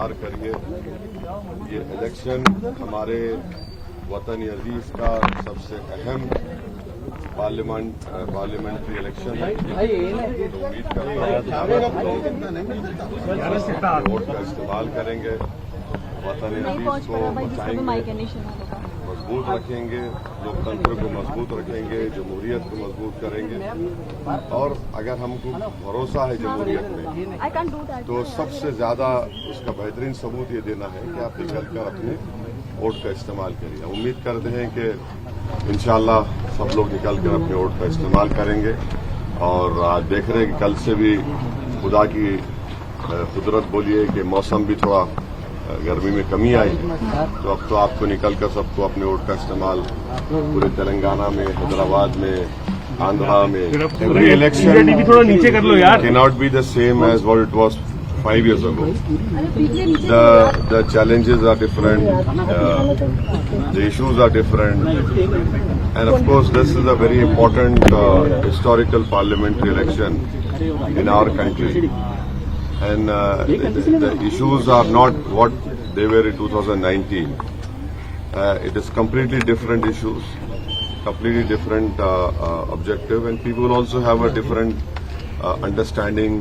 इंतजार करिए। ये इलेक्शन हमारे वतन अजीज का सबसे अहम पार्लियामेंट्री इलेक्शन है। उम्मीद करता हूँ वोट का इस्तेमाल करेंगे, वतन अजीज को बचाएंगे, मजबूत रखेंगे, लोकतंत्र को मजबूत रखेंगे, जमहूरियत को मजबूत करेंगे। और अगर हमको भरोसा है जमहूरियत में, तो सबसे ज्यादा उसका बेहतरीन सबूत ये देना है कि आप निकलकर अपने वोट का इस्तेमाल करिए। उम्मीद करते हैं कि इंशाअल्लाह सब लोग निकलकर अपने वोट का इस्तेमाल करेंगे। और आज देख रहे हैं कि कल से भी खुदा की कुदरत बोलिए कि मौसम भी थोड़ा गर्मी में कमी आई, तो अब तो आपको निकलकर सबको अपने वोट का इस्तेमाल पूरे तेलंगाना में, हैदराबाद में, आंध्रा में, एवरी इलेक्शन थोड़ा नीचे कर लो यार, can not be the same as what it was 5 years ago. The challenges are different, the issues are different, and of course this is a very important historical parliamentary election in our country. And the issues are not what they were in 2019. It is completely different issues, completely different objective, and people also have a different understanding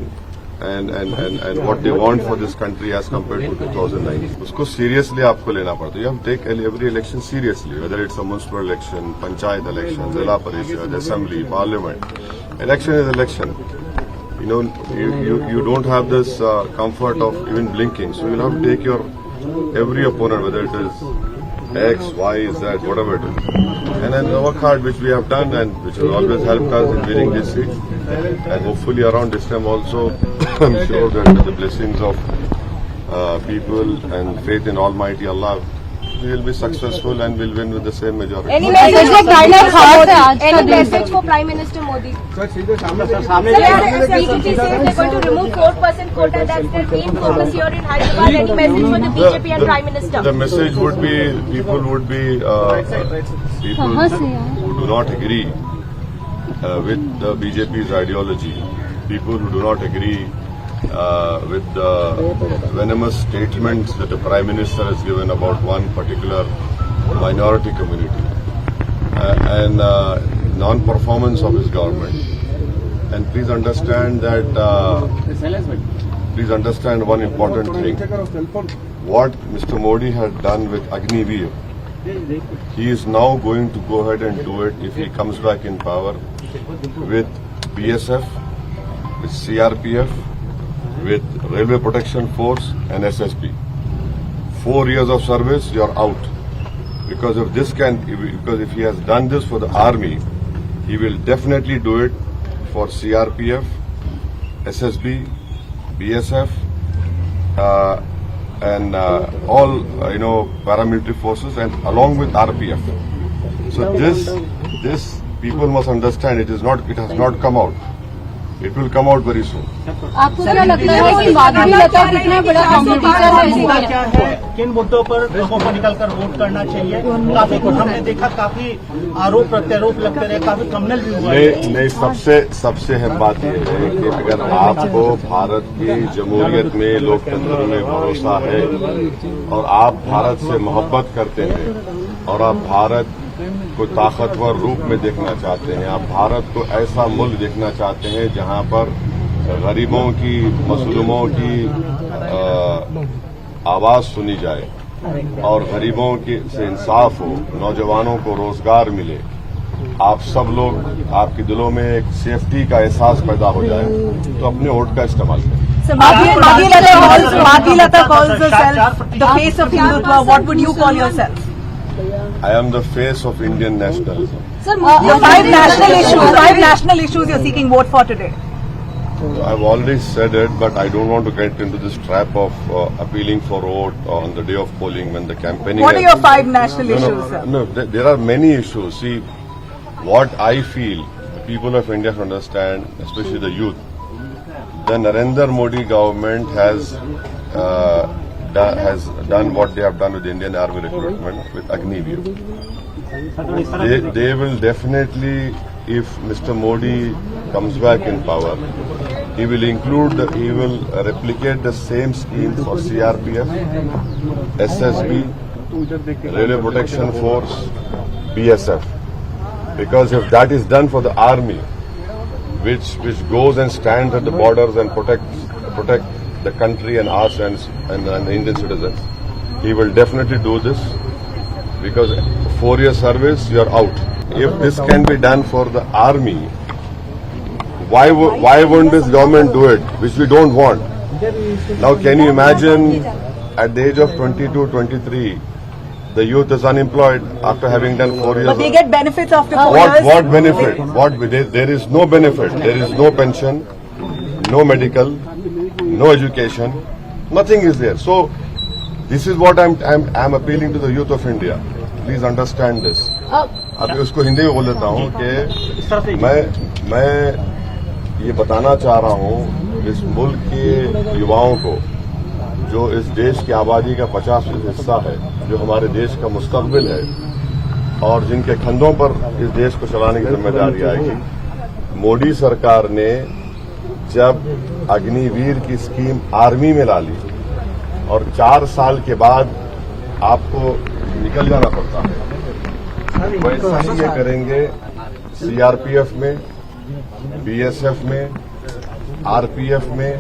and what they want for this country as compared to 2019. उसको seriously आपको लेना पड़ता है. You have to take every election seriously, whether it's a municipal election, panchayat election, Zilla Parishad, assembly, parliament. Election is election. You know, you don't have this comfort of even blinking. So you'll have to take your every opponent, whether it is X, Y, Z, whatever it is, and then work hard, which we have done, and which will always help us in winning this seat. And hopefully around this time also, I'm sure that with the blessings of people and faith in Almighty Allah, we will be successful and will win with the same majority. Any message for Prime Minister Modi? Sir, PPP says they're going to remove 4% quota. That's their main focus here in Hyderabad. Any message for the BJP and Prime Minister? The message would be, people would be people who do not agree with the BJP's ideology, people who do not agree with the venomous statements that the Prime Minister has given about one particular minority community and non-performance of his government. And please understand that, please understand one important thing. What Mr. Modi had done with Agniveer, he is now going to go ahead and do it if he comes back in power with BSF, with CRPF, with Railway Protection Force and SSB. 4 years of service, you are out. Because if he has done this for the army, he will definitely do it for CRPF, SSB, BSF, and all paramilitary forces, and along with RPF. So this people must understand. It has not come out. It will come out very soon. आपको क्या लगता है कि माधवी लता कितना बड़ा competition क्या है, किन मुद्दों पर लोगों को निकलकर वोट करना चाहिए? काफी कुछ हमने देखा, काफी आरोप प्रत्यारोप लगते रहे, काफी कमनल भी हुआ। नहीं, सबसे अहम बात यह है कि अगर आपको भारत की जमहूरियत में, लोकतंत्र में भरोसा है और आप भारत से मोहब्बत करते हैं और आप भारत को ताकतवर रूप में देखना चाहते हैं, आप भारत को ऐसा मुल्क देखना चाहते हैं जहां पर गरीबों की, मजलूमों की आवाज सुनी जाए और गरीबों से इंसाफ हो, नौजवानों को रोजगार मिले, आप सब लोग, आपके दिलों में एक सेफ्टी का एहसास पैदा हो जाए, तो अपने वोट का इस्तेमाल करें। Madhvi Lata calls herself the face of Hindutva. What would you call yourself? I am the face of Indian nationalism. Sir, five national issues you're seeking vote for today. I've already said it, but I don't want to get into this trap of appealing for vote on the day of polling when the campaigning. What are your 5 national issues, sir? No, there are many issues. See, what I feel the people of India should understand, especially the youth, the Narendra Modi government has done what they have done with the Indian Army recruitment with Agniveer. They will definitely, if Mr. Modi comes back in power, He will replicate the same scheme for CRPF, SSB, Railway Protection Force, BSF. Because if that is done for the army, which goes and stands at the borders and protect the country and us and the Indian citizens, he will definitely do this. Because 4 year service, you are out. If this can be done for the army, why wouldn't this government do it, which we don't want? Now, can you imagine at the age of 22, 23, the youth is unemployed after having done 4 years? But they get benefits after 4 years. What benefit? There is no benefit. There is no pension, no medical, no education. Nothing is there. So, this is what I'm appealing to the youth of India. Please understand this. अभी उसको हिंदी में बोल देता हूँ कि मैं ये बताना चाह रहा हूँ इस मुल्क के युवाओं को, जो इस देश की आबादी का 50% हिस्सा है, जो हमारे देश का मुस्तकबिल है और जिनके कंधों पर इस देश को चलाने की जिम्मेदारी आएगी। मोदी सरकार ने जब अग्निवीर की स्कीम आर्मी में ला ली और 4 साल के बाद आपको निकल जाना पड़ता है, वैसा ही ये करेंगे सीआरपीएफ में, बीएसएफ में, आरपीएफ में,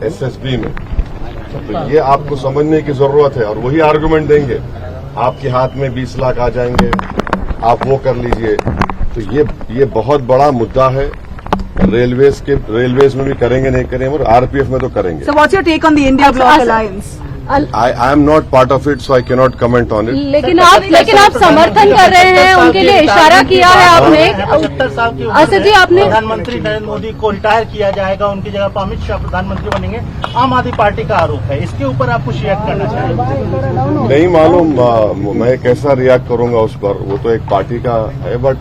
एसएसबी में। तो ये आपको समझने की जरूरत है और वही आर्गुमेंट देंगे। आपके हाथ में 20 लाख आ जाएंगे, आप वो कर लीजिए। तो ये बहुत बड़ा मुद्दा है। रेलवेज में भी करेंगे, नहीं करेंगे, और आरपीएफ में तो करेंगे। So what's your take on the India Bloc Alliance? I am not part of it, so I cannot comment on it. लेकिन आप समर्थन कर रहे हैं, उनके लिए इशारा किया है आपने। 75 साल की असद जी, आपने प्रधानमंत्री नरेंद्र मोदी को रिटायर किया जाएगा, उनकी जगह पर अमित शाह प्रधानमंत्री बनेंगे, आम आदमी पार्टी का आरोप है। इसके ऊपर आप कुछ रिएक्ट करना चाहेंगे? नहीं मालूम मैं कैसा रिएक्ट करूंगा उस पर, वो तो एक पार्टी का है। बट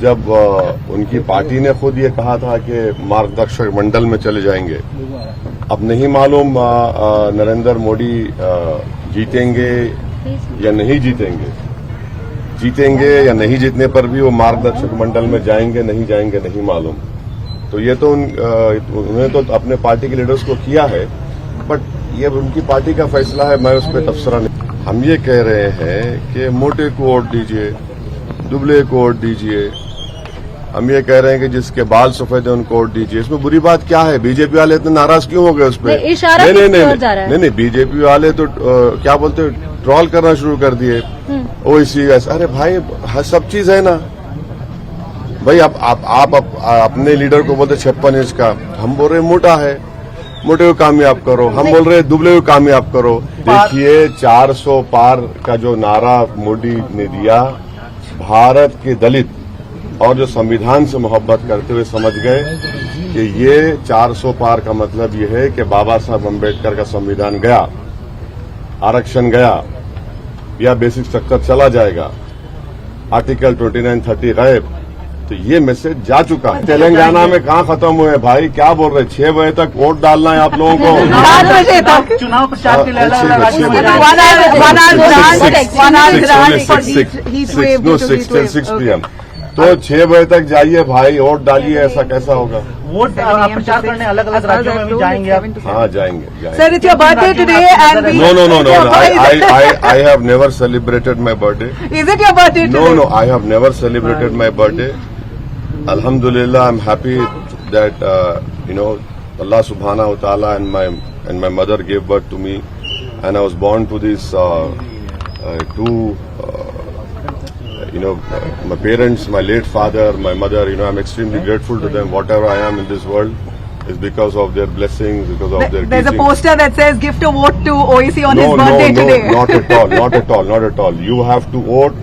जब उनकी पार्टी ने खुद ये कहा था कि मार्गदर्शक मंडल में चले जाएंगे, अब नहीं मालूम नरेंद्र मोदी जीतेंगे या नहीं जीतेंगे। जीतेंगे या नहीं जीतने पर भी वो मार्गदर्शक मंडल में जाएंगे नहीं जाएंगे नहीं मालूम। तो ये तो उन्होंने तो अपने पार्टी के लीडर्स को किया है, बट ये उनकी पार्टी का फैसला है, मैं उस पर तबसरा नहीं। हम ये कह रहे हैं कि मोटे को वोट दीजिए, दुबले को वोट दीजिए। हम ये कह रहे हैं कि जिसके बाल सफेद है उनको वोट दीजिए। इसमें बुरी बात क्या है? बीजेपी वाले इतने नाराज क्यों हो गए उस पर? नहीं, बीजेपी वाले तो क्या बोलते ट्रोल करना शुरू कर दिए। ओईसी अरे भाई सब चीज है ना भाई। आप अपने लीडर को बोलते 56 इंच का, हम बोल रहे मोटा है, मोटे को कामयाब करो। हम बोल रहे दुबले को कामयाब करो। देखिए 400 पार का जो नारा मोदी ने दिया, भारत के दलित और जो संविधान से मोहब्बत करते हुए समझ गए कि ये 400 पार का मतलब ये है कि बाबा साहब अम्बेडकर का संविधान गया, आरक्षण गया या बेसिक स्ट्रक्चर चला जाएगा, आर्टिकल 29-30 गायब। तो ये मैसेज जा चुका है। तेलंगाना में कहाँ खत्म हुए भाई? क्या बोल रहे? 6 बजे तक वोट डालना है आप लोगों को। 7 बजे तक चुनाव प्रचार के लिए PM। तो 6 बजे तक जाइए भाई, वोट डालिए। ऐसा कैसा होगा? वोट प्रचार करने अलग अलग राज्यों में भी जाएंगे आप? हाँ जाएंगे। Sir, it's your birthday today and we... No. I have never celebrated my birthday. Is it your birthday today? No, I have never celebrated my birthday. Alhamdulillah, I'm happy that Allah Subhanahu wa Taala and my mother gave birth to me, and I was born to these two. My parents, my late father, my mother, I'm extremely grateful to them. Whatever I am in this world is because of their blessings, because of their There's teachings. a poster that says gift a vote to OEC on his birthday today. No, not at all. You have to vote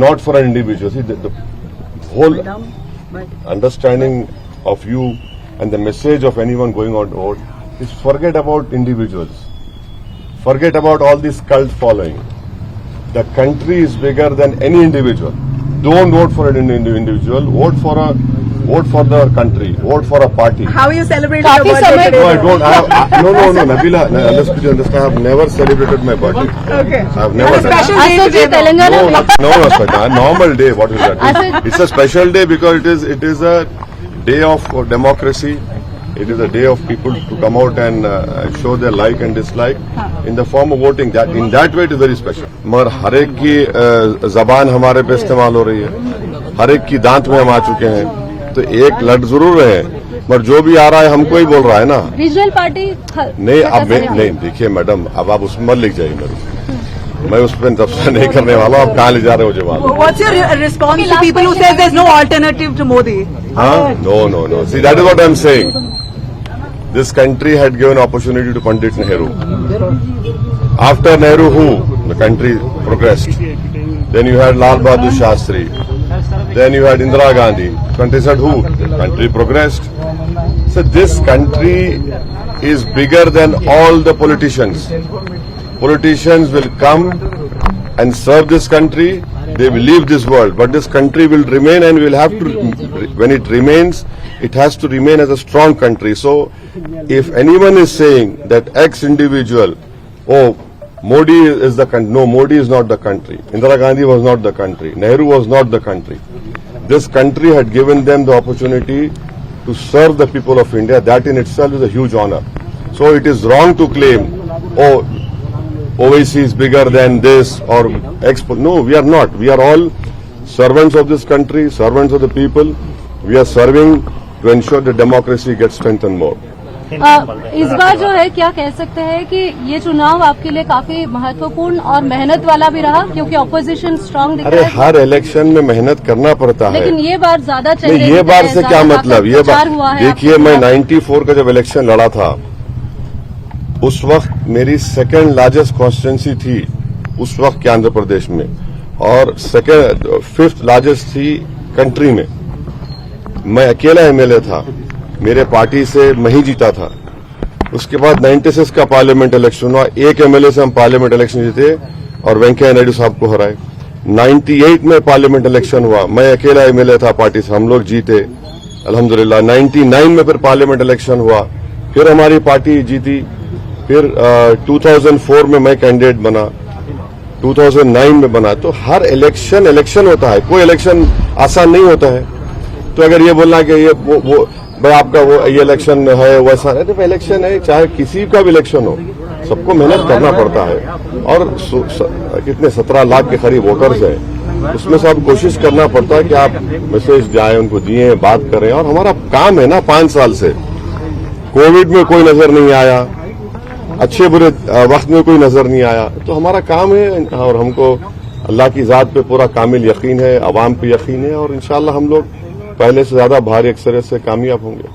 not for an individual. See, the whole understanding of you and the message of anyone going on to vote is forget about individuals. Forget about all this cult following. The country is bigger than any individual. Don't vote for an individual. Vote for the country. Vote for a party. How are you celebrating your birthday today? No, I don't. No, Nabila. Understand? I have never celebrated my birthday. Okay. I have never done Special that. day Asad ji, today. Telangana में No, Sweta. Normal day. What is that? It's a special day because it is a day of democracy. It is a day of people to come out and show their like and dislike in the form of voting. That in that way it is very special. मगर हर एक की जबान हमारे पे इस्तेमाल हो रही है, हर एक की दांत में हम आ चुके हैं, तो एक लड़ जरूर रहे हैं, मगर जो भी आ रहा है हमको ही बोल रहा है ना। रीजनल पार्टी नहीं अब नहीं देखिए मैडम, अब आप उसमें मत लिख जाइए मेरे, मैं उस पर तबसरा नहीं करने वाला हूं। आप कहाँ ले जा रहे हो मुझे मालूम। What's your response to people who say there's no alternative to Modi? No. See, that is what I'm saying. This country had given opportunity to Pandit Nehru. After Nehru, who? The country progressed. Then you had Lal Bahadur Shastri. Then you had Indira Gandhi. Country said who? The country progressed. So this country is bigger than all the politicians. Politicians will come and serve this country. They will leave this world, but this country will remain, and will have to. When it remains, it has to remain as a strong country. So, if anyone is saying that X individual, oh, Modi is the country. No, Modi is not the country. Indira Gandhi was not the country. Nehru was not the country. This country had given them the opportunity to serve the people of India. That in itself is a huge honor. So it is wrong to claim, oh, OIC is bigger than this or X. No, we are not. We are all servants of this country, servants of the people. We are serving to ensure that democracy gets strengthened more. इस बार जो है क्या कह सकते हैं कि ये चुनाव आपके लिए काफी महत्वपूर्ण और मेहनत वाला भी रहा, क्योंकि ऑपोजिशन स्ट्रांग दिख अरे रहा है। हर इलेक्शन में मेहनत करना पड़ता है, लेकिन ये बार ज्यादा चेहरे नहीं ये दिख बार रहे से हैं, क्या ज्यादा मतलब, ये प्रचार हुआ बार है देखिए, आपके मैं खिलाफ। 94 का जब इलेक्शन लड़ा था, उस वक्त मेरी सेकंड लार्जेस्ट कॉन्स्टिट्यूंसी थी उस वक्त के आंध्र प्रदेश में, और फिफ्थ लार्जेस्ट थी कंट्री में। मैं अकेला एमएलए था, मेरे पार्टी से मैं ही जीता था। उसके बाद 96 का पार्लियामेंट इलेक्शन हुआ, एक एमएलए से हम पार्लियामेंट इलेक्शन जीते और वेंकैया नायडू साहब को हराए। 98 में पार्लियामेंट इलेक्शन हुआ, मैं अकेला एमएलए था पार्टी से, हम लोग जीते अल्हम्दुलिल्लाह। 99 में फिर पार्लियामेंट इलेक्शन हुआ, फिर हमारी पार्टी जीती। फिर 2004 में मैं कैंडिडेट बना, 2009 में बना। तो हर इलेक्शन होता है, कोई इलेक्शन आसान नहीं होता है। तो अगर ये बोलना कि ये वो भाई आपका वो ये इलेक्शन है वैसा, अरे इलेक्शन है, चाहे किसी का भी इलेक्शन हो, सबको मेहनत करना पड़ता है। और कितने 17 लाख के करीब वोटर्स हैं, उसमें से आप कोशिश करना पड़ता है कि आप मैसेज जाए उनको दिए, बात करें। और हमारा काम है ना, 5 साल से कोविड में कोई नजर नहीं आया, अच्छे बुरे वक्त में कोई नजर नहीं आया, तो हमारा काम है। और हमको अल्लाह की जात पे पूरा कामिल यकीन है, अवाम पे यकीन है, और इंशाअल्लाह हम लोग पहले से ज्यादा भारी अक्सरियत से कामयाब होंगे।